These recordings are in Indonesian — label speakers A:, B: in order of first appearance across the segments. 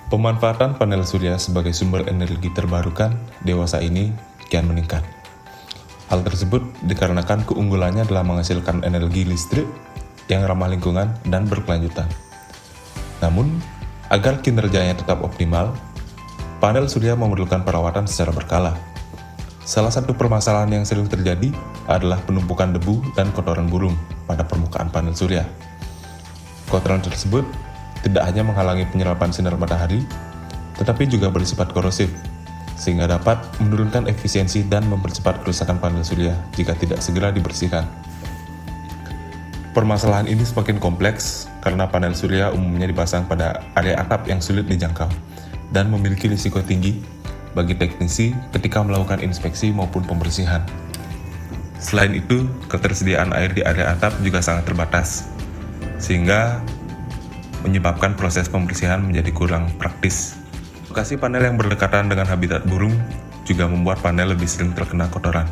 A: Pemanfaatan panel surya sebagai sumber energi terbarukan dewasa ini kian meningkat. Hal tersebut dikarenakan keunggulannya dalam menghasilkan energi listrik yang ramah lingkungan dan berkelanjutan. Namun, agar kinerjanya tetap optimal, panel surya memerlukan perawatan secara berkala. Salah satu permasalahan yang sering terjadi adalah penumpukan debu dan kotoran burung pada permukaan panel surya. Kotoran tersebut tidak hanya menghalangi penyerapan sinar matahari, tetapi juga bersifat korosif, sehingga dapat menurunkan efisiensi dan mempercepat kerusakan panel surya jika tidak segera dibersihkan. Permasalahan ini semakin kompleks karena panel surya umumnya dipasang pada area atap yang sulit dijangkau dan memiliki risiko tinggi bagi teknisi ketika melakukan inspeksi maupun pembersihan. Selain itu, ketersediaan air di area atap juga sangat terbatas, sehingga menyebabkan proses pembersihan menjadi kurang praktis. Lokasi panel yang berdekatan dengan habitat burung juga membuat panel lebih sering terkena kotoran.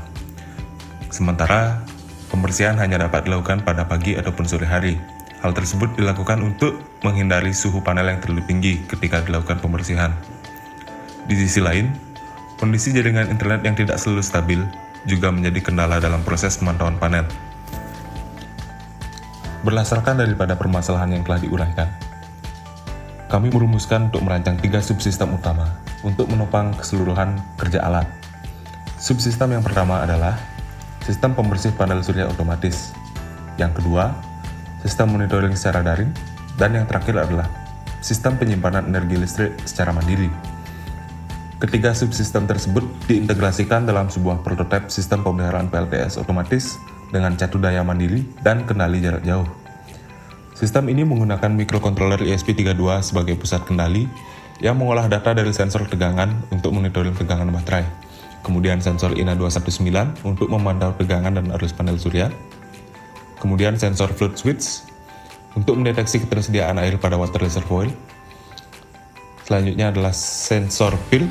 A: Sementara, pembersihan hanya dapat dilakukan pada pagi ataupun sore hari. Hal tersebut dilakukan untuk menghindari suhu panel yang terlalu tinggi ketika dilakukan pembersihan. Di sisi lain, kondisi jaringan internet yang tidak selalu stabil juga menjadi kendala dalam proses pemantauan panel. Berdasarkan daripada permasalahan yang telah diuraikan, kami merumuskan untuk merancang 3 subsistem utama untuk menopang keseluruhan kerja alat. Subsistem yang pertama adalah sistem pembersih panel surya otomatis. Yang kedua, sistem monitoring secara daring. Dan yang terakhir adalah sistem penyimpanan energi listrik secara mandiri. Ketiga subsistem tersebut diintegrasikan dalam sebuah prototipe sistem pemeliharaan PLTS otomatis dengan catu daya mandiri dan kendali jarak jauh. Sistem ini menggunakan microcontroller ESP32 sebagai pusat kendali yang mengolah data dari sensor tegangan untuk monitoring tegangan baterai, kemudian sensor INA219 untuk memantau tegangan dan arus panel surya, kemudian sensor flood switch untuk mendeteksi ketersediaan air pada water reservoir. Selanjutnya adalah sensor PIL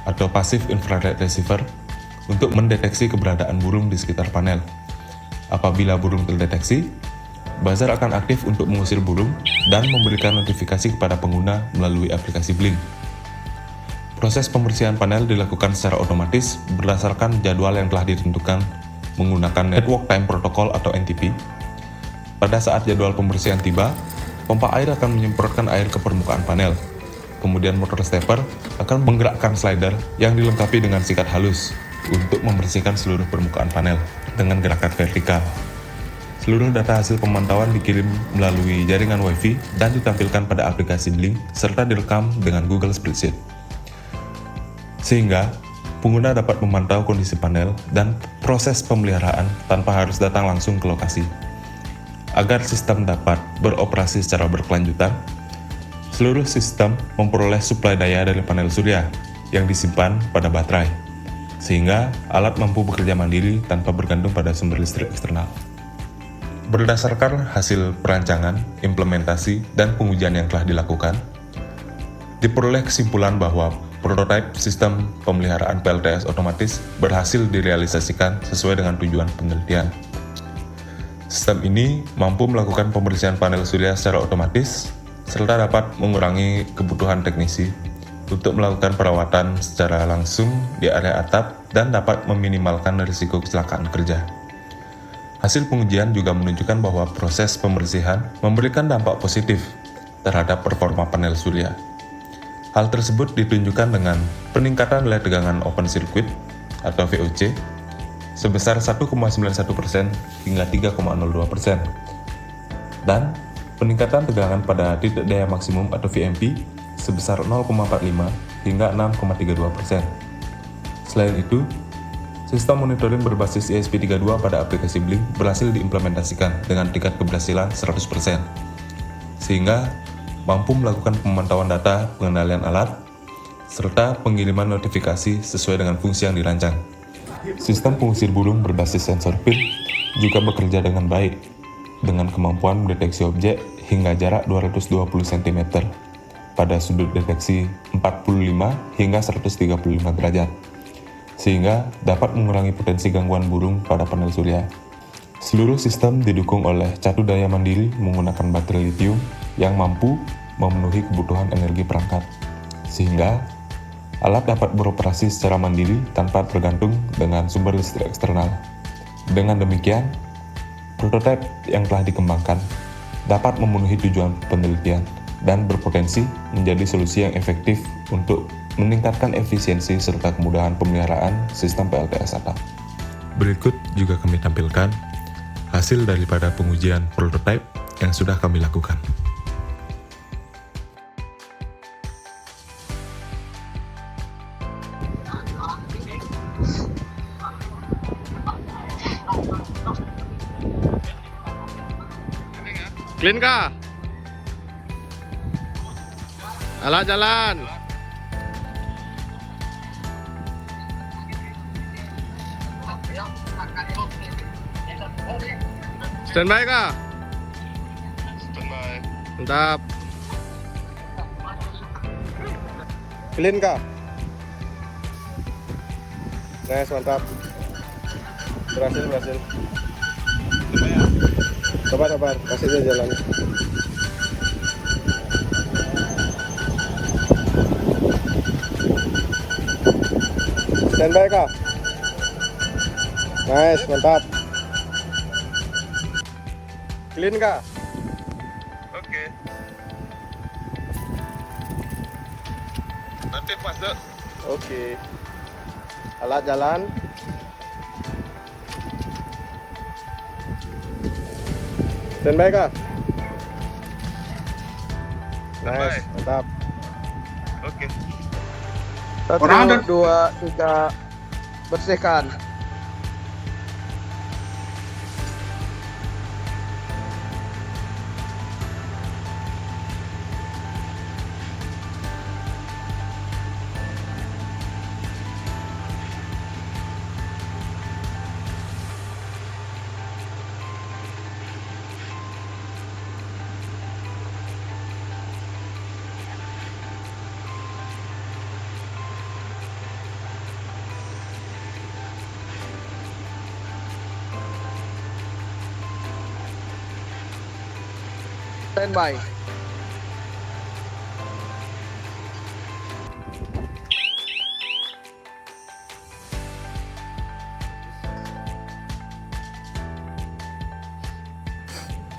A: atau Passive Infrared Receiver untuk mendeteksi keberadaan burung di sekitar panel. Apabila burung terdeteksi, buzzer akan aktif untuk mengusir burung dan memberikan notifikasi kepada pengguna melalui aplikasi Blink. Proses pembersihan panel dilakukan secara otomatis berdasarkan jadwal yang telah ditentukan menggunakan Network Time Protocol atau NTP. Pada saat jadwal pembersihan tiba, pompa air akan menyemprotkan air ke permukaan panel. Kemudian motor stepper akan menggerakkan slider yang dilengkapi dengan sikat halus untuk membersihkan seluruh permukaan panel dengan gerakan vertikal. Seluruh data hasil pemantauan dikirim melalui jaringan Wi-Fi dan ditampilkan pada aplikasi Blink serta direkam dengan Google Spreadsheet. Sehingga pengguna dapat memantau kondisi panel dan proses pemeliharaan tanpa harus datang langsung ke lokasi. Agar sistem dapat beroperasi secara berkelanjutan, seluruh sistem memperoleh suplai daya dari panel surya yang disimpan pada baterai, sehingga alat mampu bekerja mandiri tanpa bergantung pada sumber listrik eksternal. Berdasarkan hasil perancangan, implementasi, dan pengujian yang telah dilakukan, diperoleh kesimpulan bahwa prototipe sistem pemeliharaan PLTS otomatis berhasil direalisasikan sesuai dengan tujuan penelitian. Sistem ini mampu melakukan pembersihan panel surya secara otomatis, serta dapat mengurangi kebutuhan teknisi untuk melakukan perawatan secara langsung di area atap dan dapat meminimalkan risiko kecelakaan kerja. Hasil pengujian juga menunjukkan bahwa proses pembersihan memberikan dampak positif terhadap performa panel surya. Hal tersebut ditunjukkan dengan peningkatan nilai tegangan open circuit atau VOC sebesar 1,91% hingga 3,02%, dan peningkatan tegangan pada titik daya maksimum atau VMP sebesar 0,45 hingga 6,32%. Selain itu, sistem monitoring berbasis ESP32 pada aplikasi Blink berhasil diimplementasikan dengan tingkat keberhasilan 100%, sehingga mampu melakukan pemantauan data pengendalian alat, serta pengiriman notifikasi sesuai dengan fungsi yang dirancang. Sistem pengusir burung berbasis sensor PIL juga bekerja dengan baik, dengan kemampuan mendeteksi objek hingga jarak 220 cm pada sudut deteksi 45 hingga 135 derajat, sehingga dapat mengurangi potensi gangguan burung pada panel surya. Seluruh sistem didukung oleh catu daya mandiri menggunakan baterai litium yang mampu memenuhi kebutuhan energi perangkat. sehingga alat dapat beroperasi secara mandiri tanpa bergantung dengan sumber listrik eksternal. Dengan demikian, prototipe yang telah dikembangkan dapat memenuhi tujuan penelitian dan berpotensi menjadi solusi yang efektif untuk meningkatkan efisiensi serta kemudahan pemeliharaan sistem PLTS atap. Berikut juga kami tampilkan hasil daripada pengujian prototipe yang sudah kami lakukan.
B: Clean kah? Alat jalan. Standby kah?
C: Standby.
B: Mantap. Clean kah? Nice, mantap. Berhasil. Sabar, kasih dia jalan. Standby kah? Nice, mantap. Clean kah?
C: Oke. Nanti masuk.
B: Oke. Alat jalan. Standby kah? Nice, mantap.
C: Oke.
B: 1, 2, 3, bersihkan. Standby.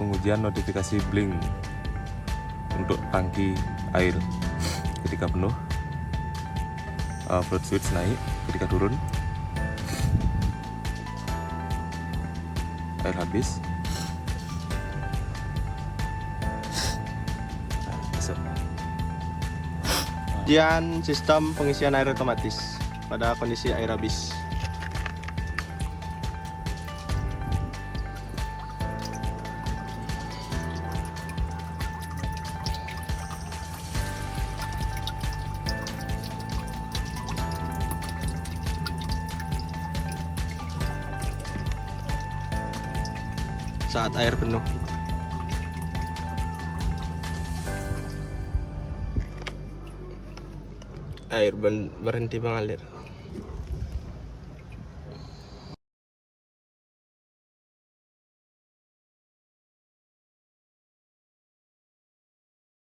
A: Pengujian notifikasi blink untuk tangki air ketika penuh, float switch naik ketika turun, air habis.
B: Ujian sistem pengisian air otomatis pada kondisi air habis. Saat air penuh. Air berhenti mengalir.